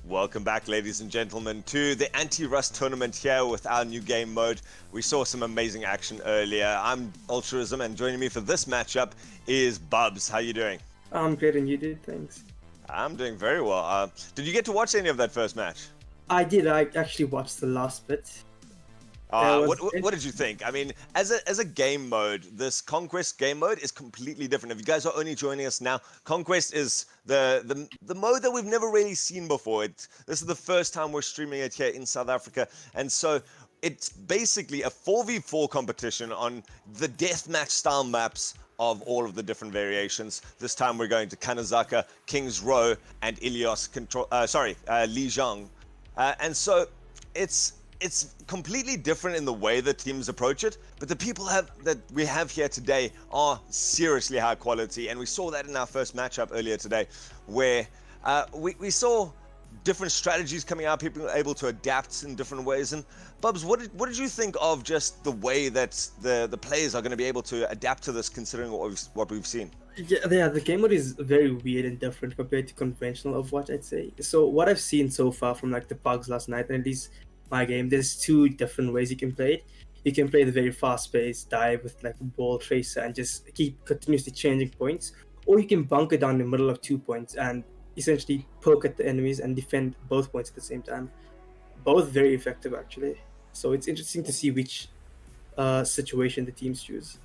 Welcome back, ladies and gentlemen, to the Anti-Rust tournament here with our new game mode. We saw some amazing action earlier. I'm Ultraism, and joining me for this matchup is Bubs. How you doing? I'm great, and you did? Thanks. I'm doing very well. Did you get to watch any of that first match? I did. I actually watched the last bit. What did you think? I mean, as a game mode, this Conquest game mode is completely different. If you guys are only joining us now, Conquest is the mode that we've never really seen before. This is the first time we're streaming it here in South Africa, and so it's basically a 4v4 competition on the deathmatch style maps of all of the different variations. This time we're going to Kanazaka, King's Row, and Ilios Lijiang, and so it's completely different in the way the teams approach it, but the people that we have here today are seriously high quality, and we saw that in our first matchup earlier today, where we saw different strategies coming out, people able to adapt in different ways. And Bubs, what did you think of just the way that the players are going to be able to adapt to this, considering what we've seen? Yeah, the game mode is very weird and different compared to conventional Overwatch, I'd say. So what I've seen so far from like the bugs last night, and at least my game, there's two different ways you can play it. You can play the very fast-paced dive with like a ball tracer and just keep continuously changing points, or you can bunker down in the middle of 2 points and essentially poke at the enemies and defend both points at the same time. Both very effective, actually. So it's interesting to see which situation the teams choose.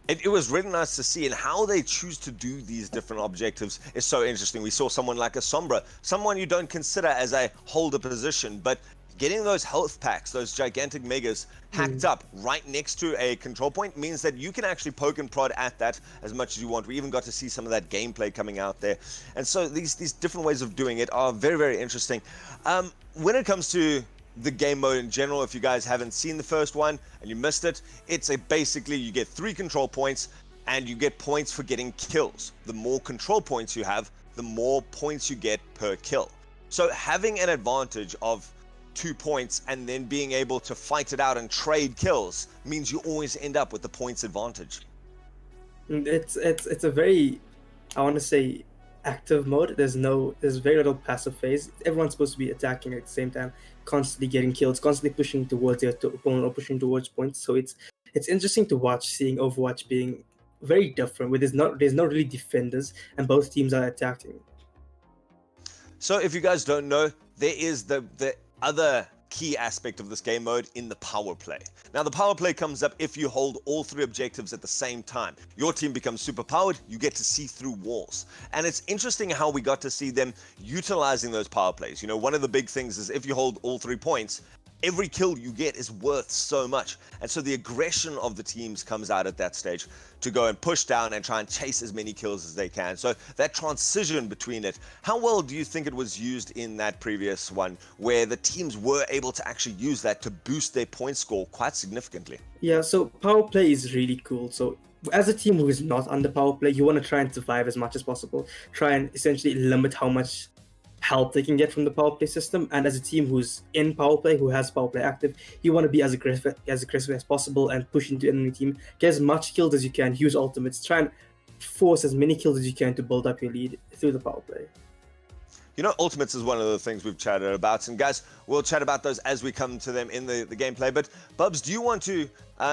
It was really nice to see, and how they choose to do these different objectives is so interesting. We saw someone like a Sombra, someone you don't consider as a holder position, but getting those health packs, those gigantic megas, hacked up right next to a control point means that you can actually poke and prod at that as much as you want. We even got to see some of that gameplay coming out there. And so these different ways of doing it are very, very interesting. When it comes to the game mode in general, if you guys haven't seen the first one and you missed it, it's basically you get 3 control points and you get points for getting kills. The more control points you have, the more points you get per kill. So having an advantage of 2 points and then being able to fight it out and trade kills means you always end up with the points advantage. It's a very, I want to say, active mode. There's very little passive phase. Everyone's supposed to be attacking at the same time, constantly getting kills, constantly pushing towards their opponent or pushing towards points. So it's interesting to watch, seeing Overwatch being very different, where there's no really defenders and both teams are attacking. So if you guys don't know, there is the other key aspect of this game mode in the power play. Now, the power play comes up if you hold all 3 objectives at the same time. Your team becomes super powered, you get to see through walls. And it's interesting how we got to see them utilizing those power plays. You know, one of the big things is if you hold all 3 points, every kill you get is worth so much. And so the aggression of the teams comes out at that stage to go and push down and try and chase as many kills as they can. So that transition between it, how well do you think it was used in that previous one, where the teams were able to actually use that to boost their point score quite significantly? Yeah, so power play is really cool. So as a team who is not under power play, you want to try and survive as much as possible. Try and essentially limit how much help they can get from the power play system. And as a team who's in power play, who has power play active, you want to be as aggressive as possible and push into enemy team, get as much kills as you can, use ultimates, try and force as many kills as you can to build up your lead through the power play. You know, ultimates is one of the things we've chatted about, and guys, we'll chat about those as we come to them in the gameplay. But Bubs, do you want to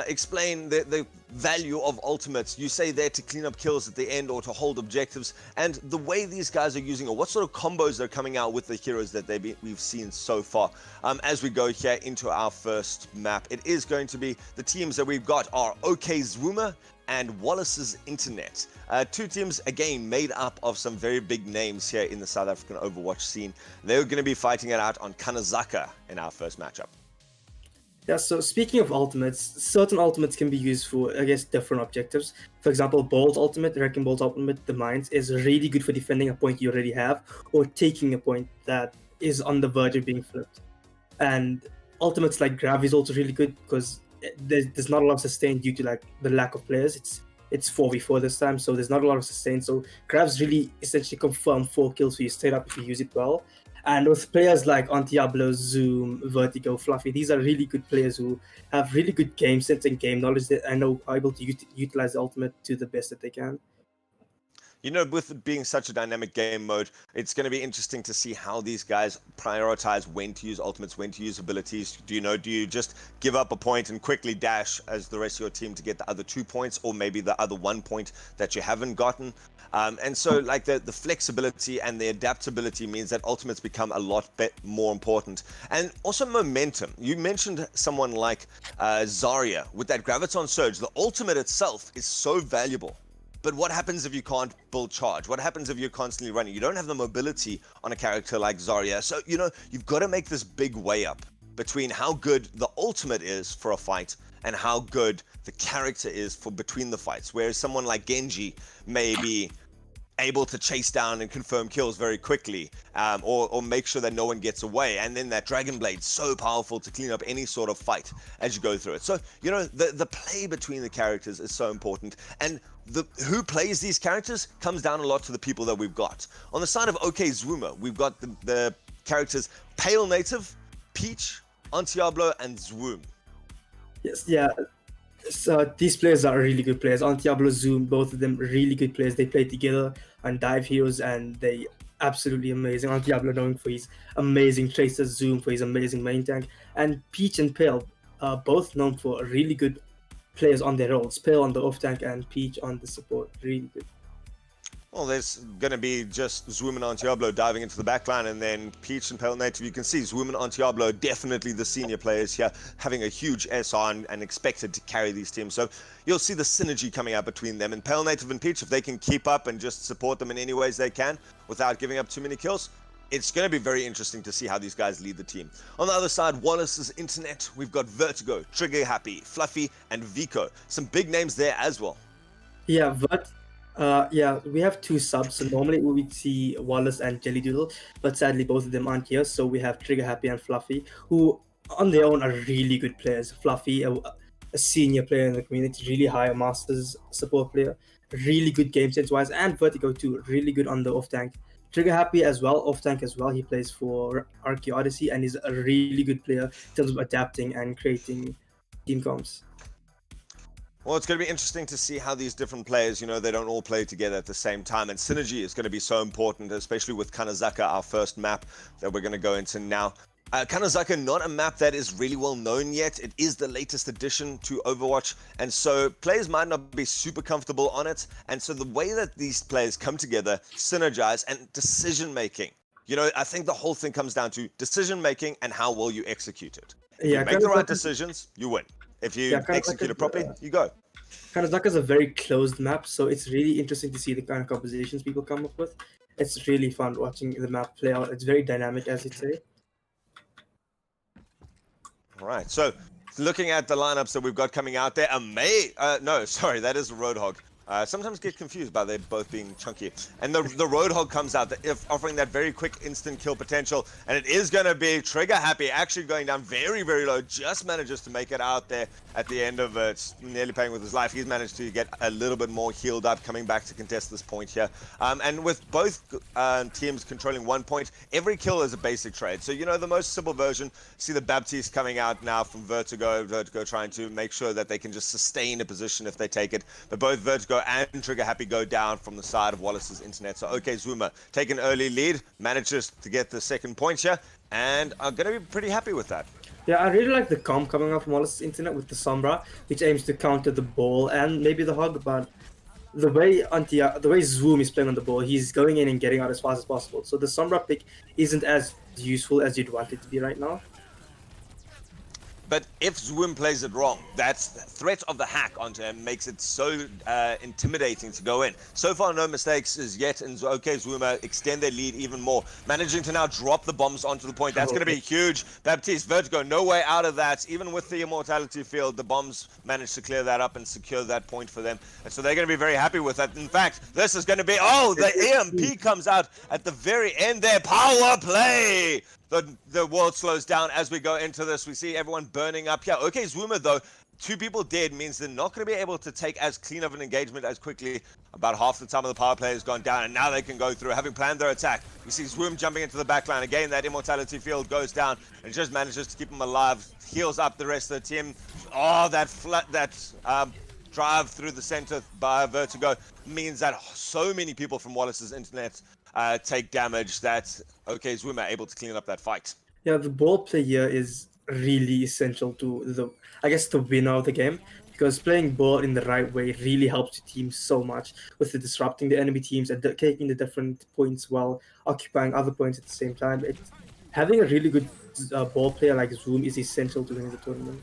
explain the value of ultimates? You say there to clean up kills at the end or to hold objectives, and the way these guys are using, or what sort of combos they're coming out with the heroes that we've seen so far. As we go here into our first map, it is going to be the teams that we've got are OK Zwoomer and Wallace's Internet. 2 teams, again, made up of some very big names here in the South African Overwatch scene. They're going to be fighting it out on Kanazaka in our first matchup. Yeah, so speaking of ultimates, certain ultimates can be used for, I guess, different objectives. For example, Ball's ultimate, Wrecking Ball's ultimate, the Mines, is really good for defending a point you already have or taking a point that is on the verge of being flipped. And ultimates like Grav is also really good because there's not a lot of sustain due to like the lack of players. It's 4v4 this time, so there's not a lot of sustain. So Grav's really essentially confirm 4 kills for you straight up if you use it well. And with players like Antiablo, Zoom, Vertigo, Fluffy, these are really good players who have really good game sense and game knowledge that I know are able to utilize the ultimate to the best that they can. You know, with it being such a dynamic game mode, it's going to be interesting to see how these guys prioritize when to use ultimates, when to use abilities. Do you just give up a point and quickly dash as the rest of your team to get the other 2 points, or maybe the other 1 point that you haven't gotten? And so like the flexibility and the adaptability means that ultimates become a lot more important. And also momentum. You mentioned someone like Zarya with that Graviton Surge. The ultimate itself is so valuable. But what happens if you can't build charge? What happens if you're constantly running? You don't have the mobility on a character like Zarya. So, you know, you've got to make this big way up between how good the ultimate is for a fight and how good the character is for between the fights. Whereas someone like Genji may be able to chase down and confirm kills very quickly, or make sure that no one gets away. And then that Dragon Blade, so powerful to clean up any sort of fight as you go through it. So, you know, the play between the characters is so important. And who plays these characters comes down a lot to the people that we've got. On the side of Zwoomer, we've got the characters Pale Native, Peach, Antiablo, and Zwoom. Yes, yeah. So these players are really good players. Antiablo, Zoom, both of them really good players. They play together on Dive Heroes and they absolutely amazing. Antiablo known for his amazing tracers, Zoom for his amazing main tank, and Peach and Pale are both known for really good players on their roles. Pale on the off tank and Peach on the support. Really good. Well, there's going to be just Zwoomer and Antiablo diving into the backline, and then Peach and Pale Native. You can see Zwoomer and Antiablo, definitely the senior players here, having a huge SR and expected to carry these teams. So you'll see the synergy coming out between them. And Pale Native and Peach, if they can keep up and just support them in any ways they can without giving up too many kills, it's going to be very interesting to see how these guys lead the team. On the other side, Wallace's internet, we've got Vertigo, Trigger Happy, Fluffy, and Vico. Some big names there as well. Yeah, we have 2 subs. So normally we would see Wallace and Jelly Doodle, but sadly both of them aren't here. So we have Trigger Happy and Fluffy, who on their own are really good players. Fluffy, a senior player in the community, really high Masters support player, really good game sense wise, and Vertigo too, really good on the off tank. Trigger Happy as well, off tank as well. He plays for Archie Odyssey and is a really good player in terms of adapting and creating team comps. Well, it's going to be interesting to see how these different players, you know, they don't all play together at the same time. And synergy is going to be so important, especially with Kanazaka, our first map that we're going to go into now. Kanazaka, not a map that is really well known yet. It is the latest addition to Overwatch, and so players might not be super comfortable on it. And so the way that these players come together, synergize, and decision making, you know, I think the whole thing comes down to decision making and how well you execute it. If you make the right decisions, you win. If you execute it properly, you go. Kanazaka is a very closed map, so it's really interesting to see the kind of compositions people come up with. It's really fun watching the map play out. It's very dynamic, as you say. All right, so looking at the lineups that we've got coming out there, no, sorry, that is a Roadhog. Sometimes get confused by they both being chunky. And the Roadhog comes out, offering that very quick instant kill potential. And it is going to be Trigger Happy, actually going down very, very low. Just manages to make it out there at the end of it, nearly playing with his life. He's managed to get a little bit more healed up, coming back to contest this point here. And with both teams controlling 1 point, every kill is a basic trade. So, you know, the most simple version, see the Baptiste coming out now from Vertigo. Vertigo trying to make sure that they can just sustain a position if they take it. But both Vertigo and Trigger Happy go down from the side of Wallace's internet. So Zwoomer take an early lead, manages to get the second point here, and are going to be pretty happy with that. Yeah, I really like the comp coming up from Wallace's internet with the Sombra, which aims to counter the ball and maybe the hog, but the way Zwoom is playing on the ball, he's going in and getting out as fast as possible. So the Sombra pick isn't as useful as you'd want it to be right now. But if Zwoom plays it wrong, that's the threat of the hack onto him makes it so intimidating to go in. So far, no mistakes as yet, and Zwoomer extend their lead even more, managing to now drop the bombs onto the point. That's going to be huge. Baptiste, Vertigo, no way out of that. Even with the Immortality field, the bombs managed to clear that up and secure that point for them. And so they're going to be very happy with that. In fact, this is going to be, the EMP comes out at the very end there. Power play! The world slows down as we go into this. We see everyone burning up here. Zwoomer, though, 2 people dead means they're not going to be able to take as clean of an engagement as quickly. About half the time of the power play has gone down, and now they can go through, having planned their attack. We see Zwoom jumping into the backline. Again, that Immortality field goes down, and just manages to keep him alive. Heals up the rest of the team. Oh, that drive through the center by Vertigo means that so many people from Wallace's internet take damage that OK Zwoomer able to clean up that fight. Yeah, the ball play here is really essential to the winner of the game, because playing ball in the right way really helps your team so much with the disrupting the enemy teams and taking the different points while occupying other points at the same time. Having a really good ball player like Zoom is essential to winning the tournament.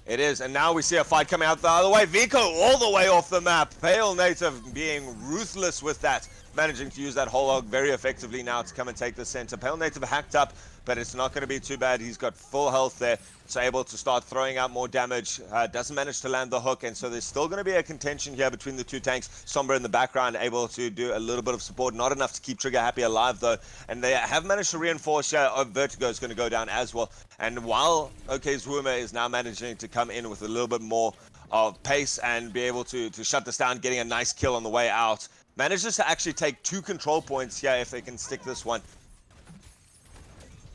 It is, and now we see a fight coming out the other way. Vico all the way off the map. Pale Native being ruthless with that, managing to use that whole hog very effectively now to come and take the center. Pale Native hacked up, but it's not going to be too bad. He's got full health there, so able to start throwing out more damage. Doesn't manage to land the hook, and so there's still going to be a contention here between the two tanks. Sombra in the background able to do a little bit of support, not enough to keep Trigger Happy alive though, and they have managed to reinforce here. Vertigo is going to go down as well, and while OK Zwoomer is now managing to come in with a little bit more of pace and be able to shut this down, getting a nice kill on the way out, manages to actually take 2 control points here if they can stick this one.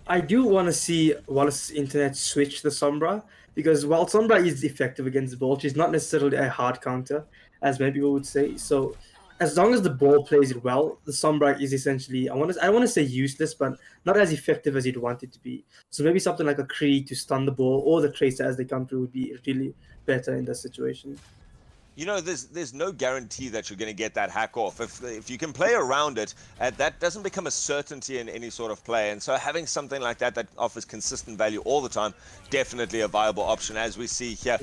I do want to see Wallace's internet switch the Sombra, because while Sombra is effective against ball, she's not necessarily a hard counter, as many people would say. So as long as the ball plays it well, the Sombra is essentially, I want to say useless, but not as effective as you'd want it to be. So maybe something like a Kree to stun the ball, or the Tracer as they come through, would be really better in this situation. You know, there's no guarantee that you're going to get that hack off. If you can play around it, that doesn't become a certainty in any sort of play. And so having something like that offers consistent value all the time, definitely a viable option. As we see here,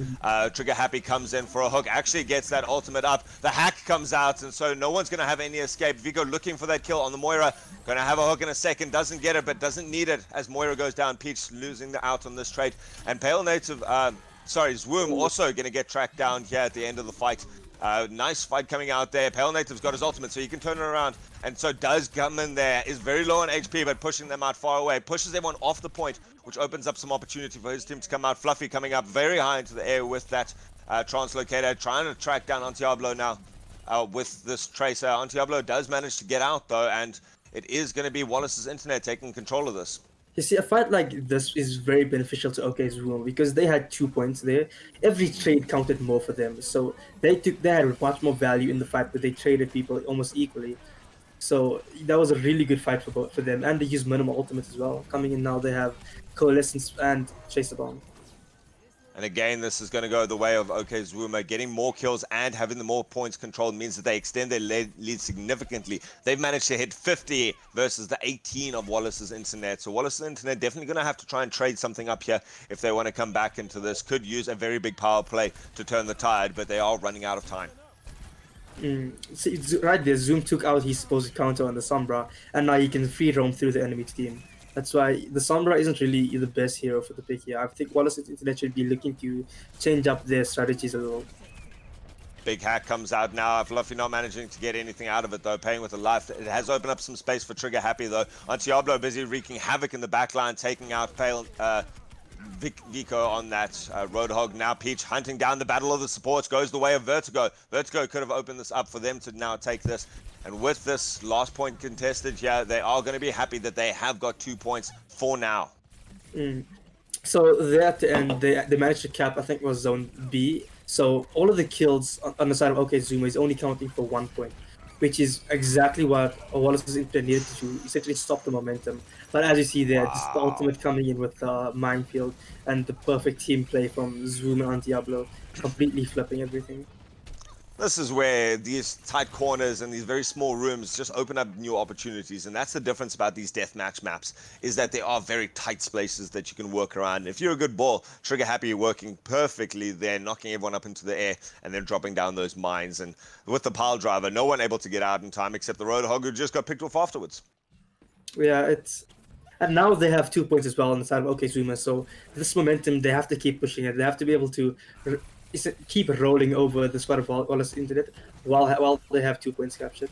Trigger Happy comes in for a hook, actually gets that ultimate up. The hack comes out, and so no one's going to have any escape. Vico looking for that kill on the Moira. Going to have a hook in a second, doesn't get it, but doesn't need it as Moira goes down. Peach losing the out on this trade. And Pale Native... Zwoom also going to get tracked down here at the end of the fight. Nice fight coming out there. Pale Native's got his ultimate, so he can turn it around. And so does come in there. Is very low on HP, but pushing them out far away. Pushes everyone off the point, which opens up some opportunity for his team to come out. Fluffy coming up very high into the air with that translocator. Trying to track down Antiablo now with this Tracer. Antiablo does manage to get out, though, and it is going to be Wallace's internet taking control of this. You see, a fight like this is very beneficial to OK's room, because they had 2 points there. Every trade counted more for them, so they had much more value in the fight, but they traded people almost equally. So that was a really good fight for them, and they used minimal ultimates as well. Coming in now, they have Coalescence and Chaser Bomb. And again, this is going to go the way of OK Zwoomer. Getting more kills and having the more points controlled means that they extend their lead significantly. They've managed to hit 50 versus the 18 of Wallace's internet. So Wallace's internet definitely going to have to try and trade something up here if they want to come back into this. Could use a very big power play to turn the tide, but they are running out of time. See, right there, Zoom took out his supposed counter on the Sombra, and now he can free roam through the enemy team. That's why the Sombra isn't really the best hero for the pick here. I think Wallace's internet should be looking to change up their strategies a little. Big hack comes out now. Fluffy not managing to get anything out of it, though. Paying with a life. It has opened up some space for Trigger Happy, though. Antiablo busy wreaking havoc in the backline, taking out Pale... Vico on that Roadhog. Now Peach hunting down the battle of the supports, goes the way of Vertigo. Vertigo could have opened this up for them to now take this. And with this last point contested here, they are going to be happy that they have got 2 points for now. So there at the end, they managed to cap, I think it was Zone B. So all of the kills on the side of OK Zwoomer is only counting for 1 point, which is exactly what Wallace's internet needed to do, essentially stop the momentum. But as you see there, just the ultimate coming in with Minefield and the perfect team play from Zwoomer and Diablo, completely flipping everything. This is where these tight corners and these very small rooms just open up new opportunities, and that's the difference about these deathmatch maps, is that they are very tight spaces that you can work around. If you're a good ball, Trigger Happy working perfectly there, knocking everyone up into the air and then dropping down those mines. And with the pile driver, no one able to get out in time except the Roadhog, who just got picked off afterwards. Yeah, and now they have 2 points as well on the side of OK Zwoomer, so this momentum, they have to keep pushing it. They have to be able to keep rolling over the squad of Wallace internet while they have 2 points captured.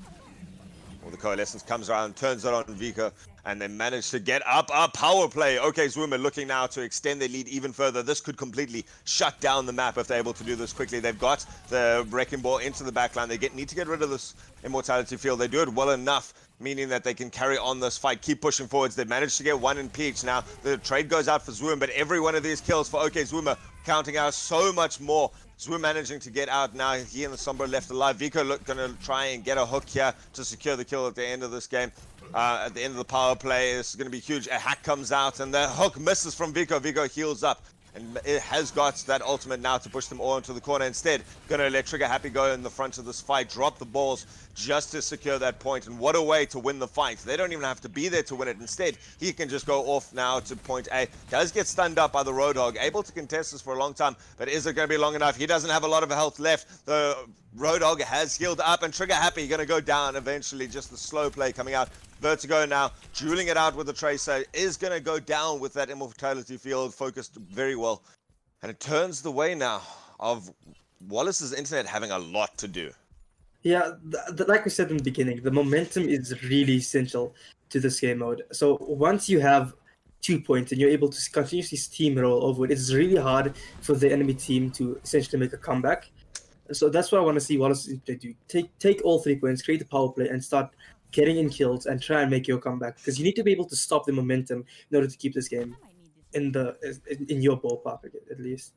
Well, the Coalescence comes around, turns it on Vika, and they manage to get up a power play. OK Zwoomer looking now to extend their lead even further. This could completely shut down the map if they're able to do this quickly. They've got the Wrecking Ball into the backline. They need to get rid of this Immortality Field. They do it well enough, meaning that they can carry on this fight, keep pushing forwards. They managed to get one in Peach. Now, the trade goes out for Zwoomer, but every one of these kills for OK Zwoomer counting out so much more Zwoomer managing to get out now. He and the Sombra left alive. Vico going to try and get a hook here to secure the kill at the end of this game. At the end of the power play, this is going to be huge. A hack comes out, and the hook misses from Vico. Vico heals up, and it has got that ultimate now to push them all into the corner. Instead, going to let Trigger Happy go in the front of this fight, drop the balls just to secure that point. And what a way to win the fight. They don't even have to be there to win it. Instead, he can just go off now to point A. Does get stunned up by the Roadhog, able to contest this for a long time, but is it going to be long enough? He doesn't have a lot of health left. The Roadhog has healed up, and Trigger Happy going to go down eventually. Just the slow play coming out. Vertigo now, dueling it out with the Tracer, is going to go down with that Immortality Field, focused very well. And it turns the way now of Wallace's internet having a lot to do. Yeah, like we said in the beginning, the momentum is really essential to this game mode. So once you have 2 points and you're able to continuously steamroll over it, it's really hard for the enemy team to essentially make a comeback. So that's what I want to see Wallace's internet do. Take all 3 points, create a power play, and start getting in kills and try and make your comeback, because you need to be able to stop the momentum in order to keep this game in your ballpark at least.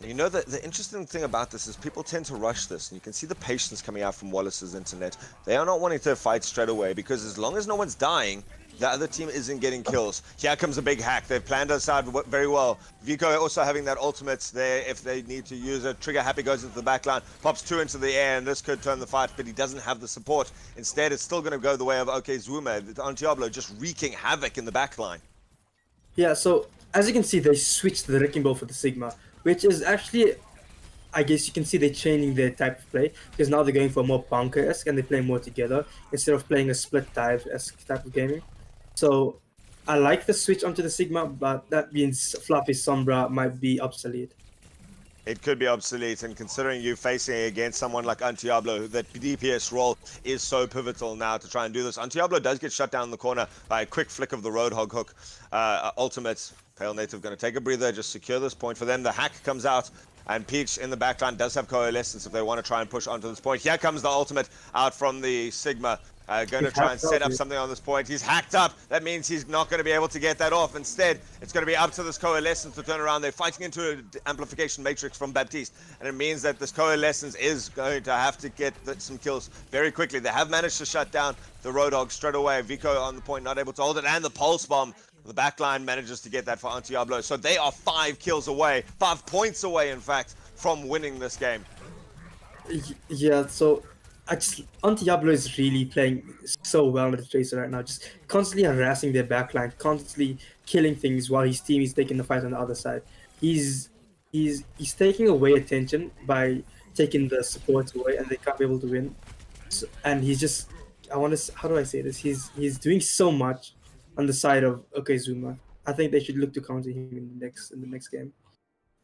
You know, the interesting thing about this is people tend to rush this, and you can see the patience coming out from Wallace's internet. They are not wanting to fight straight away, because as long as no one's dying, the other team isn't getting kills. Here comes a big hack. They've planned us out very well. Vico also having that ultimate there if they need to use it. Trigger Happy goes into the backline, pops 2 into the air, and this could turn the fight, but he doesn't have the support. Instead, it's still going to go the way of Zwoomer on Diablo, just wreaking havoc in the backline. Yeah, so as you can see, they switched the Wrecking Ball for the Sigma, which is actually, I guess you can see they're changing their type of play, because now they're going for more bunker-esque and they're playing more together instead of playing a split dive-esque type of gaming. So I like the switch onto the Sigma, but that means Fluffy Sombra might be obsolete. It could be obsolete, and considering you facing against someone like Diablo, that DPS role is so pivotal now to try and do this. Diablo does get shut down in the corner by a quick flick of the Roadhog hook. Ultimate, Pale Native going to take a breather, just secure this point for them. The hack comes out, and Peach in the backline does have Coalescence if they want to try and push onto this point. Here comes the ultimate out from the Sigma. Going to try and set up something on this point. He's hacked up. That means he's not going to be able to get that off. Instead, it's going to be up to this Coalescence to turn around. They're fighting into an amplification matrix from Baptiste, and it means that this Coalescence is going to have to get some kills very quickly. They have managed to shut down the Roadhog straight away. Vico on the point, not able to hold it, and the Pulse Bomb. The backline manages to get that for Diablo. So they are 5 kills away, 5 points away, in fact, from winning this game. Yeah, so Diablo is really playing so well with the Tracer right now, just constantly harassing their backline, constantly killing things while his team is taking the fight on the other side. He's taking away attention by taking the supports away, and they can't be able to win. So, and he's just, how do I say this? He's doing so much on the side of Zwoomer. I think they should look to counter him in the next game.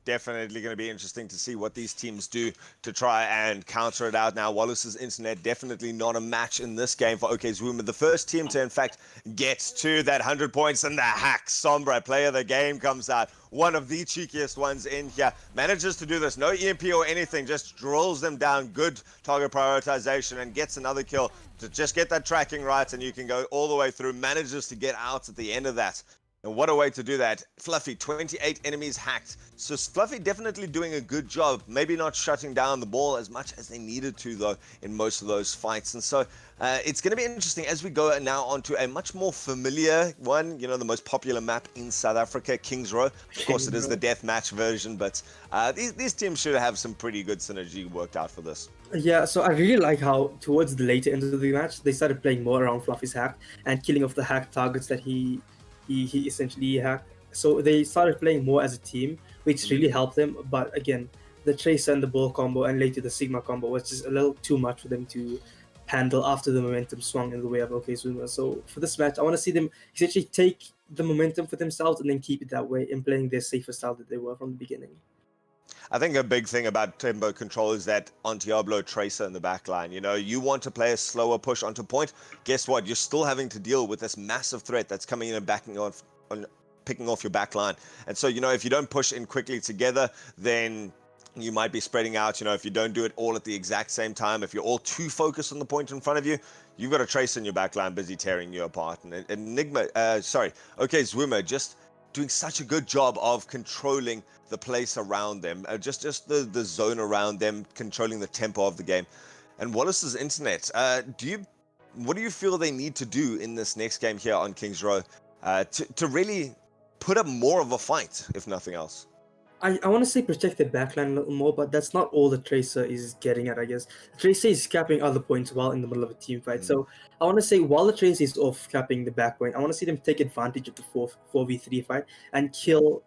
Definitely going to be interesting to see what these teams do to try and counter it out. Now, Wallace's internet definitely not a match in this game for Zwoomer. The first team to, in fact, get to that 100 points, and the hack Sombra player of the game comes out. One of the cheekiest ones in here. Manages to do this. No EMP or anything. Just drills them down. Good target prioritization and gets another kill to just get that tracking right, and you can go all the way through. Manages to get out at the end of that. And what a way to do that. Fluffy, 28 enemies hacked. So Fluffy definitely doing a good job. Maybe not shutting down the ball as much as they needed to, though, in most of those fights. And so it's going to be interesting as we go now onto a much more familiar one. You know, the most popular map in South Africa, Kings Row. Of course, it is the deathmatch version, but these teams should have some pretty good synergy worked out for this. Yeah, so I really like how towards the later end of the match, they started playing more around Fluffy's hack and killing off the hack targets that he essentially hacked. So they started playing more as a team, which really helped them. But again, the Tracer and the Ball combo and later the Sigma combo was just a little too much for them to handle after the momentum swung in the way of Zwoomer. So for this match, I want to see them essentially take the momentum for themselves and then keep it that way in playing their safer style that they were from the beginning. I think a big thing about tempo control is that Diablo Tracer in the backline. You know, you want to play a slower push onto point. Guess what? You're still having to deal with this massive threat that's coming in and backing off, picking off your backline. And so, you know, if you don't push in quickly together, then you might be spreading out. You know, if you don't do it all at the exact same time, if you're all too focused on the point in front of you, you've got a Tracer in your backline busy tearing you apart. And Zwoomer just doing such a good job of controlling the place around them, just the zone around them, controlling the tempo of the game. And Wallace's internet, what do you feel they need to do in this next game here on Kings Row to really put up more of a fight, if nothing else? I want to say protect the backline a little more, but that's not all the Tracer is getting at, I guess. The Tracer is capping other points while in the middle of a team fight. So I want to say while the Tracer is off capping the back point, I want to see them take advantage of the 4v3 fight and kill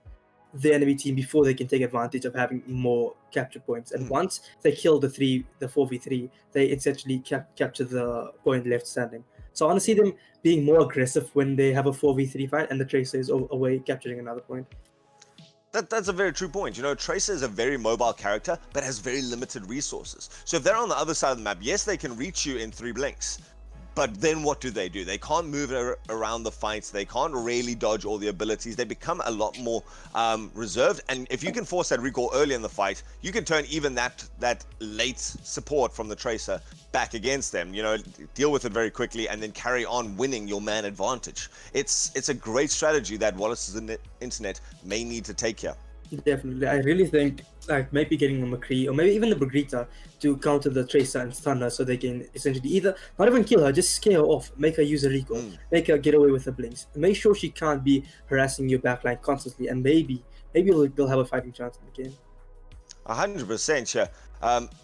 the enemy team before they can take advantage of having more capture points. And once they kill the 4v3, they essentially capture the point left standing. So I want to see them being more aggressive when they have a 4v3 fight and the Tracer is away capturing another point. That's a very true point. You know, Tracer is a very mobile character, but has very limited resources. So if they're on the other side of the map, yes, they can reach you in 3 blinks. But then what do? They can't move around the fights. They can't really dodge all the abilities. They become a lot more reserved. And if you can force that recall early in the fight, you can turn even that late support from the Tracer back against them. You know, deal with it very quickly and then carry on winning your man advantage. It's a great strategy that Wallace's internet may need to take here. Definitely. I really think like maybe getting the McCree or maybe even the Brigitte to counter the Tracer and stun her so they can essentially either not even kill her, just scare her off, make her use a recall, make her get away with the blinks. Make sure she can't be harassing your backline constantly, and maybe they'll have a fighting chance in the game. 100%, yeah.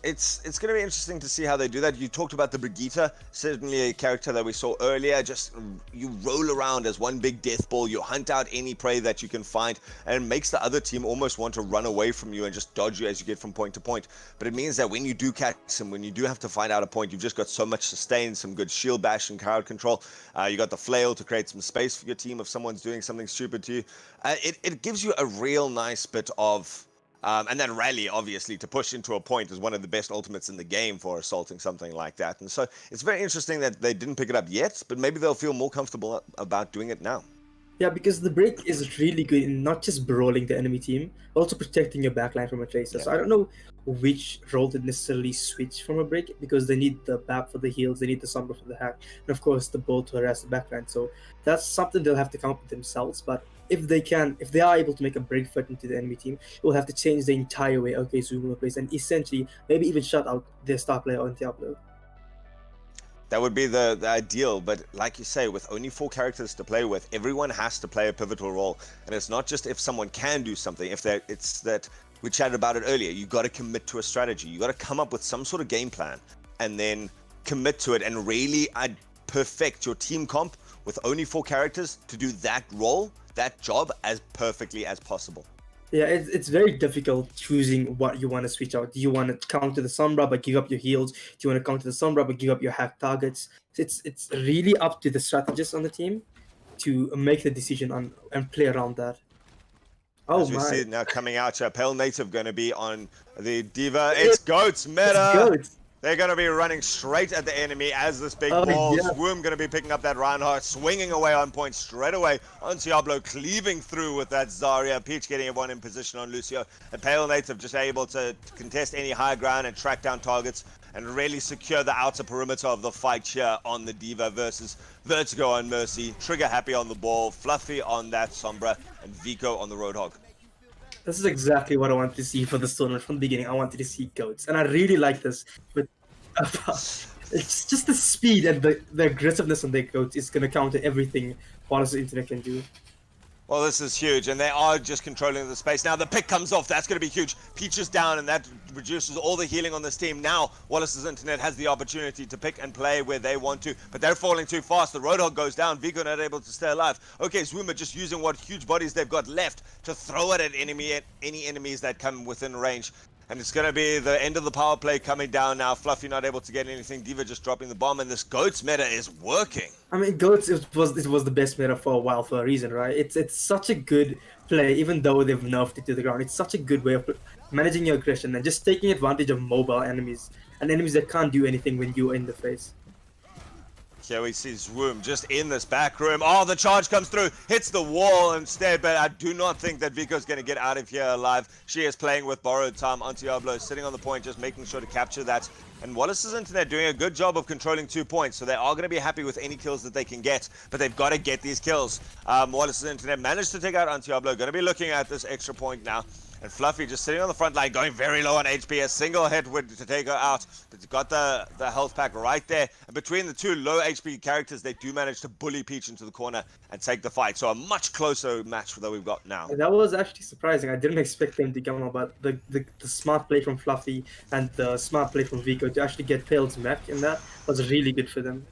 It's going to be interesting to see how they do that. You talked about the Brigitte, certainly a character that we saw earlier. Just you roll around as one big death ball. You hunt out any prey that you can find, and it makes the other team almost want to run away from you and just dodge you as you get from point to point. But it means that when you do catch them, when you do have to find out a point, you've just got so much sustain, some good shield bash and crowd control. You got the flail to create some space for your team if someone's doing something stupid to you. It gives you a real nice bit of... and then rally, obviously, to push into a point is one of the best ultimates in the game for assaulting something like that. And so it's very interesting that they didn't pick it up yet, but maybe they'll feel more comfortable about doing it now. Yeah, because the break is really good in not just brawling the enemy team, but also protecting your backline from a Tracer. Yeah. So I don't know which role to necessarily switch from a break, because they need the BAP for the heals, they need the Sombra for the hack, and of course the Bolt to harass the backline. So that's something they'll have to come up with themselves, but if they are able to make a break fit into the enemy team, it will have to change the entire way Zwoomer plays and essentially maybe even shut out their star player on Diablo. That would be the ideal, but like you say, with only 4 characters to play with, everyone has to play a pivotal role. And it's not just if someone can do something, it's that we chatted about it earlier. You got to commit to a strategy. You got to come up with some sort of game plan and then commit to it and really perfect your team comp with only 4 characters to do that role, that job as perfectly as possible. Yeah, it's very difficult choosing what you want to switch out. Do you want to counter the Sombra but give up your heals? Do you want to counter the Sombra but give up your hack targets? It's really up to the strategists on the team to make the decision on and play around that. Oh, as we see it now coming out here, Pale Native going to be on the D.Va. It's Goats meta. It's Goats. They're going to be running straight at the enemy as this big ball. Yeah. Zwoomer going to be picking up that Reinhardt, swinging away on point straight away on Diablo, cleaving through with that Zarya. Peach getting everyone in position on Lucio. And Pale Native just able to contest any high ground and track down targets and really secure the outer perimeter of the fight here on the D.Va versus Vertigo on Mercy. Trigger happy on the ball, Fluffy on that Sombra, and Vico on the Roadhog. This is exactly what I wanted to see for this tournament from the beginning. I wanted to see Goats, and I really like this. But it's just the speed and the aggressiveness on their Goats is going to counter everything Wallace's internet can do. Well, this is huge, and they are just controlling the space. Now the pick comes off. That's going to be huge. Peach is down, and that reduces all the healing on this team. Now Wallace's internet has the opportunity to pick and play where they want to, but they're falling too fast. The Roadhog goes down. Vico not able to stay alive. Okay, Zwoomer just using what huge bodies they've got left to throw it at any enemies that come within range. And it's going to be the end of the power play coming down now. Fluffy not able to get anything. D.Va just dropping the bomb, and this Goats meta is working. I mean, Goats, it was the best meta for a while for a reason, right? It's such a good play, even though they've nerfed it to the ground. It's such a good way of managing your aggression and just taking advantage of mobile enemies and enemies that can't do anything when you're in the face. here we see Zwoomer just in this back room. Oh, the charge comes through, hits the wall instead, but I do not think that Vico's going to get out of here alive. She is playing with borrowed time. Antiablo sitting on the point, just making sure to capture that. And Wallace's internet doing a good job of controlling 2 points, so they are going to be happy with any kills that they can get, but they've got to get these kills. Wallace's internet managed to take out Antiablo, going to be looking at this extra point now. And Fluffy just sitting on the front line, going very low on HP. A single hit would to take her out. But he's got the health pack right there. And between the two low HP characters, they do manage to bully Peach into the corner and take the fight. So a much closer match that we've got now. That was actually surprising. I didn't expect them to come out, but the smart play from Fluffy and the smart play from Vico to actually get Pale's mech in that was really good for them.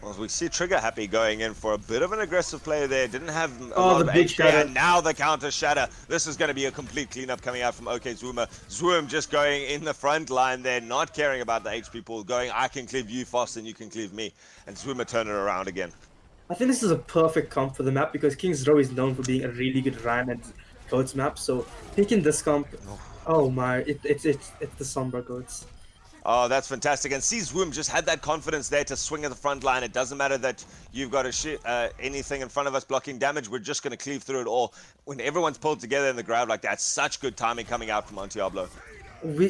Well, we see Trigger Happy going in for a bit of an aggressive play there. Didn't have a lot of the big HP, shatter. and now the counter shatter. This is going to be a complete cleanup coming out from OK Zwoomer. Zwoomer just going in the front line there, not caring about the HP pool, going, I can cleave you faster than you can cleave me. And Zwoomer turned it around again. I think this is a perfect comp for the map because King's Row is known for being a really good Ryan and Goats map. So picking this comp, oh my, it's the Sombra Goats. Oh, that's fantastic. And see, Zwoomer just had that confidence there to swing at the front line. It doesn't matter that you've got anything in front of us blocking damage. We're just going to cleave through it all. When everyone's pulled together in the crowd like that, such good timing coming out from Antiablo.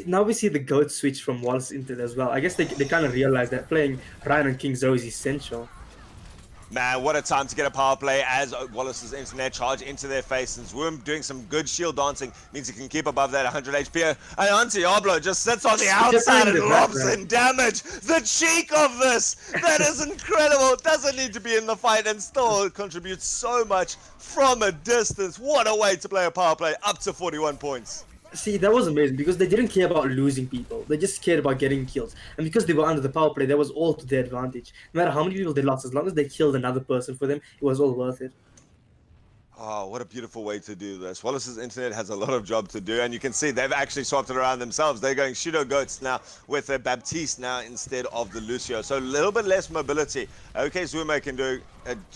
Now we see the Goat switch from Wallace into it as well. I guess they kind of realize that playing Ryan and King's Row is essential. Man, what a time to get a power play as Wallace's internet charge into their face. And Zwoomer doing some good shield dancing means he can keep above that 100 HP. And Antiablo just sits on the outside and lobs in damage. The cheek of this! That is incredible. Doesn't need to be in the fight and still contributes so much from a distance. What a way to play a power play, up to 41 points. See, that was amazing because they didn't care about losing people. They just cared about getting kills. And because they were under the power play, that was all to their advantage. No matter how many people they lost, as long as they killed another person for them, it was all worth it. Oh, what a beautiful way to do this. Wallace's internet has a lot of job to do, and you can see they've actually swapped it around themselves. They're going Pseudo Goats now with a Baptiste now instead of the Lucio. So a little bit less mobility. OK Zwoomer can do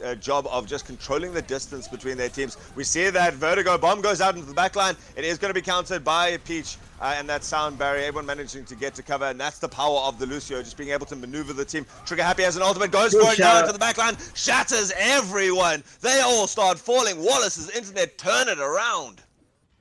a job of just controlling the distance between their teams. We see that Vertigo bomb goes out into the back line. It is going to be countered by Peach and that sound barrier. Everyone managing to get to cover, and that's the power of the Lucio, just being able to maneuver the team. Trigger Happy has an ultimate, goes for it now into the back line, shatters everyone. They all start falling. Wallace's internet turn it around.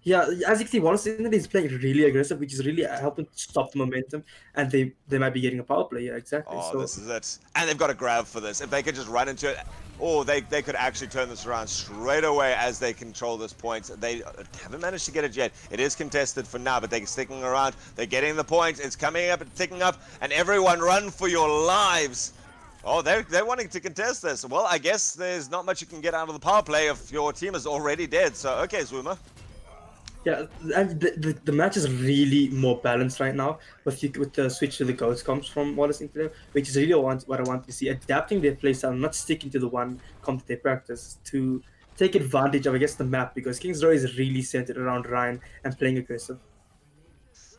Yeah, as you can see, Wallace's internet is playing really aggressive, which is really helping to stop the momentum, and they might be getting a power play. Yeah, exactly. Oh, so this is it. And they've got a grab for this. If they could just run into it, or they could actually turn this around straight away as they control this point. They haven't managed to get it yet. It is contested for now, but they're sticking around. They're getting the point. It's coming up and ticking up, and everyone run for your lives. Oh, they're wanting to contest this. Well, I guess there's not much you can get out of the power play if your team is already dead. So, okay, Zwoomer. yeah, and the match is really more balanced right now with the switch to the Ghost comps from Wallace Internet, which is really what I want to see. Adapting their playstyle, not sticking to the one comp that they practice, to take advantage of, I guess, the map, because King's Row is really centered around Ryan and playing aggressive.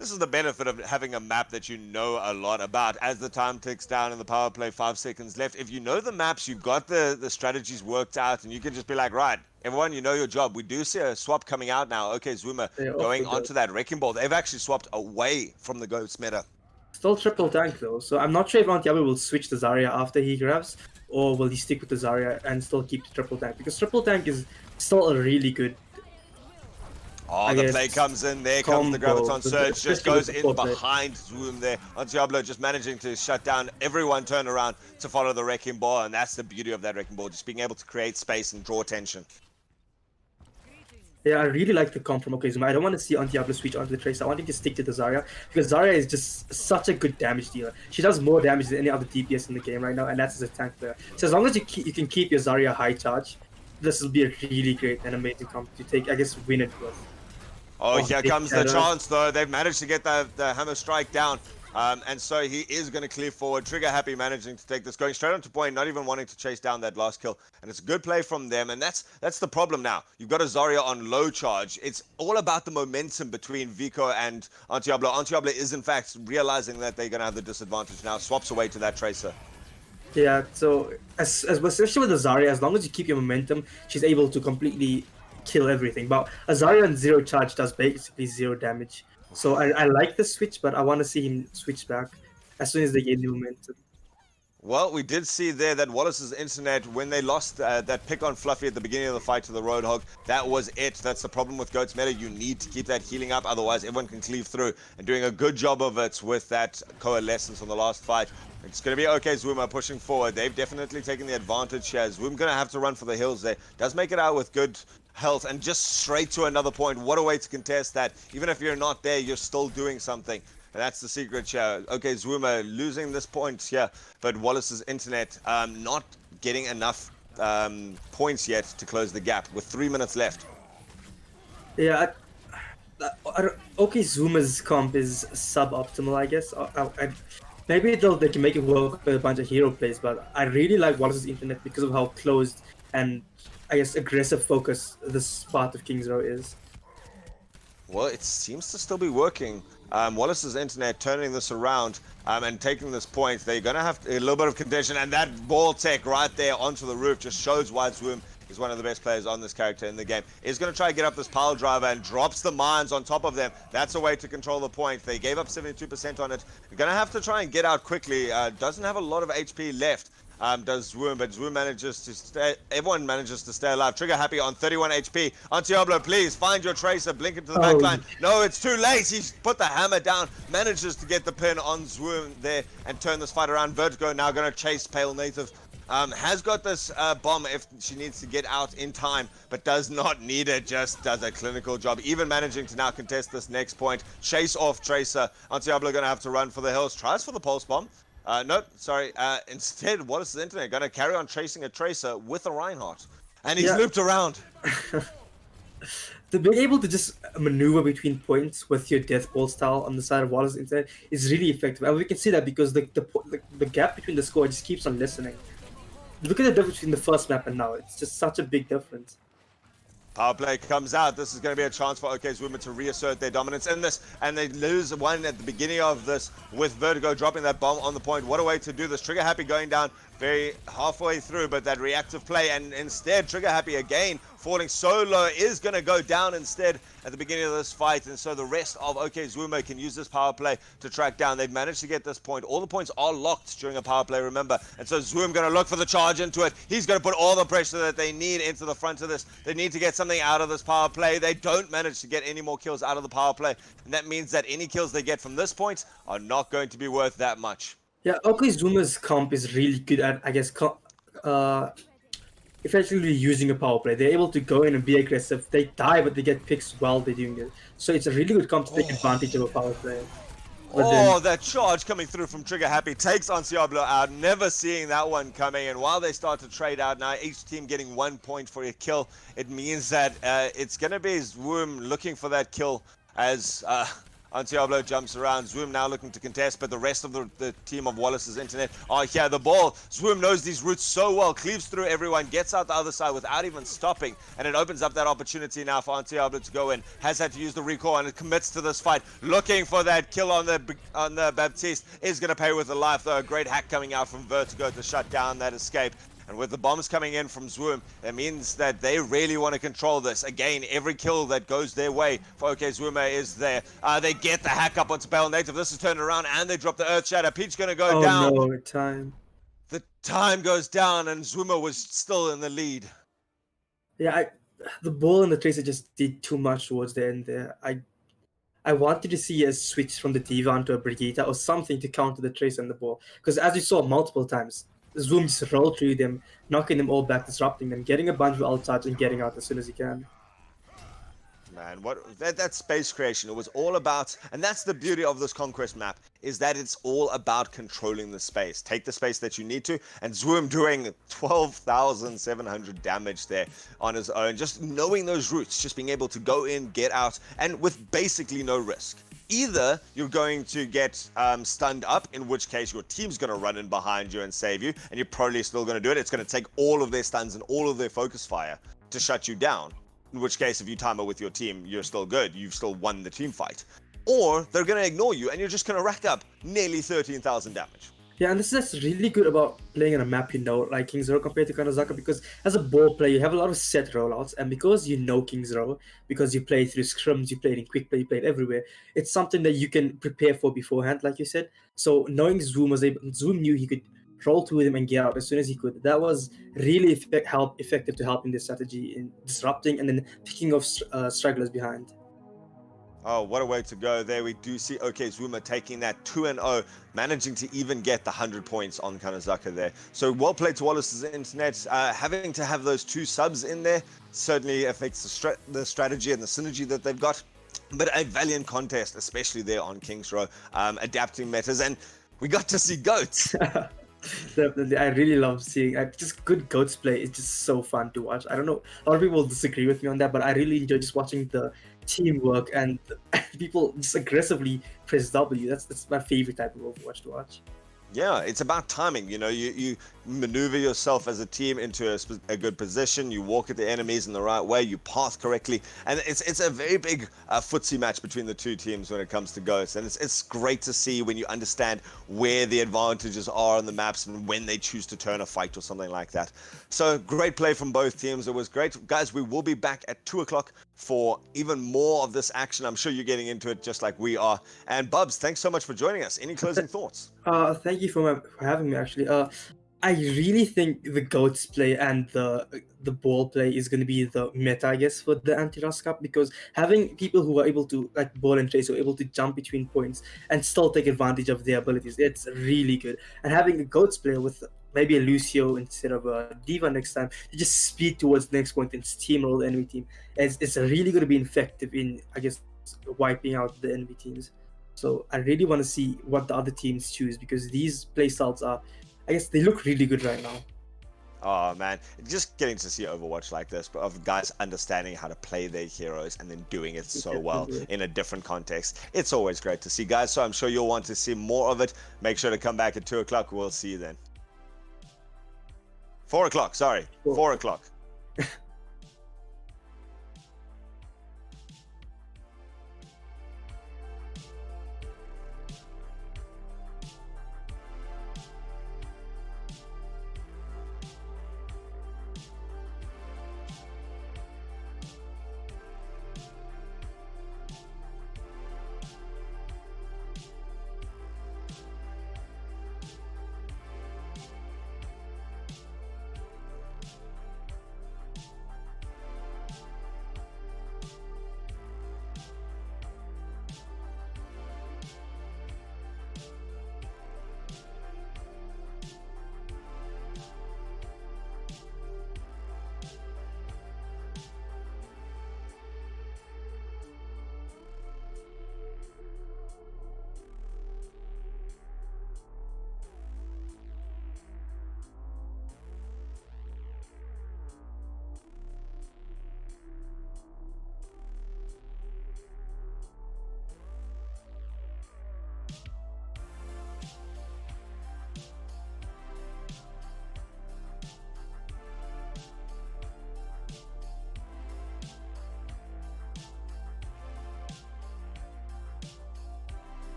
This is the benefit of having a map that you know a lot about. As the time ticks down in the power play, 5 seconds left. If you know the maps, you've got the strategies worked out, and you can just be like, right, everyone, you know your job. We do see a swap coming out now. Okay, Zwoomer going onto that Wrecking Ball. They've actually swapped away from the Ghost meta. Still triple tank though, so I'm not sure if Antiablo will switch to Zarya after he grabs, or will he stick with the Zarya and still keep the triple tank, because triple tank is still a really good. Oh, the play comes in. There comes the Graviton Surge. Just goes in behind Zwoomer there. Antiablo just managing to shut down everyone, turn around to follow the Wrecking Ball. And that's the beauty of that Wrecking Ball, just being able to create space and draw attention. Yeah, I really like the comp from Zwoomer. I don't want to see Antiablo switch onto the Tracer. I want him to stick to the Zarya, because Zarya is just such a good damage dealer. She does more damage than any other DPS in the game right now, and that's as a tank player. So as long as you can keep your Zarya high charge, this will be a really great and amazing comp to take, I guess, win it with. Oh, here comes the chance, though. They've managed to get the hammer strike down. And so he is going to clear forward. Trigger Happy managing to take this, going straight onto point, not even wanting to chase down that last kill. And it's a good play from them, and that's the problem now. You've got a Zarya on low charge. It's all about the momentum between Vico and Antiablo. Antiablo is, in fact, realizing that they're going to have the disadvantage now. Swaps away to that Tracer. Yeah, so especially with the Zarya, as long as you keep your momentum, she's able to completely kill everything. But a Zarya on zero charge does basically zero damage. So I like the switch, but I want to see him switch back as soon as they gain the momentum. Well, we did see there that Wallace's internet, when they lost that pick on Fluffy at the beginning of the fight to the Roadhog, that was it. That's the problem with Goat's meta. You need to keep that healing up, otherwise everyone can cleave through. And doing a good job of it with that coalescence on the last fight. It's going to be okay, Zwoomer pushing forward. They've definitely taken the advantage here. Zwoomer going to have to run for the hills there. Does make it out with good health and just straight to another point. What a way to contest that. Even if you're not there, you're still doing something. And that's the secret here. Okay, Zwoomer losing this point here, but Wallace's internet not getting enough points yet to close the gap with 3 minutes left. Yeah, okay, Zwoomer's comp is suboptimal, I guess. Maybe they can make it work with a bunch of hero plays, but I really like Wallace's internet because of how closed and, I guess, aggressive focus this part of King's Row is. Well, it seems to still be working. Wallace's internet turning this around and taking this point. They're going to have a little bit of contention, and that ball tech right there onto the roof just shows why Zwoomer is one of the best players on this character in the game. Is going to try to get up this pile driver and drops the mines on top of them. That's a way to control the point. They gave up 72% on it. They're going to have to try and get out quickly. Doesn't have a lot of HP left. Does Zwoomer, but Zwoomer manages to stay, everyone manages to stay alive. Trigger Happy on 31 HP. On Diablo, please find your tracer, blink into the backline. No, it's too late. He's put the hammer down, manages to get the pin on Zwoomer there and turn this fight around. Vertigo now going to chase Pale Native. Has got this bomb if she needs to get out in time, but does not need it, just does a clinical job. Even managing to now contest this next point. Chase off Tracer. Diablo going to have to run for the hills. Tries for the pulse bomb. Nope, sorry. Instead, Wallace's internet going to carry on chasing a Tracer with a Reinhardt. And he's looped around. To be able to just maneuver between points with your death ball style on the side of Wallace's internet is really effective. And we can see that because the gap between the score just keeps on lessening. Look at the difference between the first map and now. It's just such a big difference. Power play comes out. This is going to be a chance for OK's Women to reassert their dominance in this. And they lose one at the beginning of this with Vertigo dropping that bomb on the point. What a way to do this. Trigger Happy going down very halfway through, but that reactive play. And instead, Trigger Happy again falling so low is going to go down instead at the beginning of this fight. And so the rest of OK Zwoomer can use this power play to track down. They've managed to get this point. All the points are locked during a power play, remember. And so Zwoomer going to look for the charge into it. He's going to put all the pressure that they need into the front of this. They need to get something out of this power play. They don't manage to get any more kills out of the power play. And that means that any kills they get from this point are not going to be worth that much. Yeah, OK Zwoomer's comp is really good at, I guess, effectively using a power play. They're able to go in and be aggressive. They die, but they get picks while they're doing it. So it's a really good comp to take advantage of a power play. But that charge coming through from Trigger Happy takes on Diablo out, never seeing that one coming. And while they start to trade out now, each team getting 1 point for a kill, it means that it's going to be Zwoomer looking for that kill as Diablo jumps around. Zwoomer now looking to contest, but the rest of the team of Wallace's internet are here. The ball, Zwoomer knows these routes so well, cleaves through everyone, gets out the other side without even stopping, and it opens up that opportunity now for Diablo to go in. Has had to use the recall and it commits to this fight, looking for that kill on the Baptiste. Is going to pay with a life though. A great hack coming out from Vertigo to shut down that escape. And with the bombs coming in from Zwoomer, it means that they really want to control this. Again, every kill that goes their way for OK Zwoomer is there. They get the hack up onto Bell Native. This is turned around and they drop the Earth Shatter. Peach going to go down. Oh no, time. The time goes down and Zwoomer was still in the lead. Yeah, the ball and the Tracer just did too much towards the end there. I wanted to see a switch from the Diva onto a Brigitte or something to counter the Tracer and the ball. Because as you saw multiple times, Zwoomer just rolled through them, knocking them all back, disrupting them, getting a bunch of ult charge and getting out as soon as he can. Man, that space creation, it was all about, and that's the beauty of this Conquest map, is that it's all about controlling the space. Take the space that you need to, and Zwoomer doing 12,700 damage there on his own. Just knowing those routes, just being able to go in, get out, and with basically no risk. Either you're going to get stunned up, in which case your team's going to run in behind you and save you, and you're probably still going to do it. It's going to take all of their stuns and all of their focus fire to shut you down. In which case, if you time it with your team, you're still good. You've still won the team fight. Or they're going to ignore you, and you're just going to rack up nearly 13,000 damage. Yeah, and this is really good about playing on a map you know, like King's Row compared to COWZA, because as a ball player, you have a lot of set rollouts, and because you know King's Row, because you play through scrims, you play it in quick play, you play it everywhere, it's something that you can prepare for beforehand, like you said. So knowing Zwoomer knew he could roll through them and get out as soon as he could. That was really effective to help in this strategy in disrupting and then picking off stragglers behind. Oh, what a way to go there. We do see Zwoomer taking that 2-0, managing to even get the 100 points on COWZA there. So well played to Wallace's internet. Having to have those 2 subs in there certainly affects the strategy and the synergy that they've got. But a valiant contest, especially there on King's Row, adapting metas. And we got to see goats. Definitely, I really love seeing just good goats play. It's just so fun to watch. I don't know, a lot of people disagree with me on that, but I really enjoy just watching the teamwork and people just aggressively press W. That's my favorite type of Overwatch to watch. Yeah, it's about timing. You maneuver yourself as a team into a good position. You walk at the enemies in the right way. You path correctly, and it's a very big footsie match between the 2 teams when it comes to Ghosts. And it's great to see when you understand where the advantages are on the maps and when they choose to turn a fight or something like that. So great play from both teams. It was great, guys. We will be back at 2 o'clock for even more of this action. I'm sure you're getting into it just like we are. And Bubs, thanks so much for joining us. Any closing thoughts? Thank you for having me, actually. I really think the goats play and the ball play is going to be the meta, I guess, for the anti-Rust Cup, because having people who are able to, like Ball and Trace, who are able to jump between points and still take advantage of their abilities, it's really good. And having a goats player with maybe a Lucio instead of a Diva next time, to just speed towards the next point and steamroll the enemy team, it's really going to be effective in, I guess, wiping out the enemy teams. So I really want to see what the other teams choose, because these playstyles are, I guess, they look really good right now. Oh man, just getting to see Overwatch like this, but of guys understanding how to play their heroes and then doing it so well in a different context. It's always great to see, guys. So I'm sure you'll want to see more of it. Make sure to come back at 2 o'clock. We'll see you then. 4 o'clock, sorry. 4 o'clock.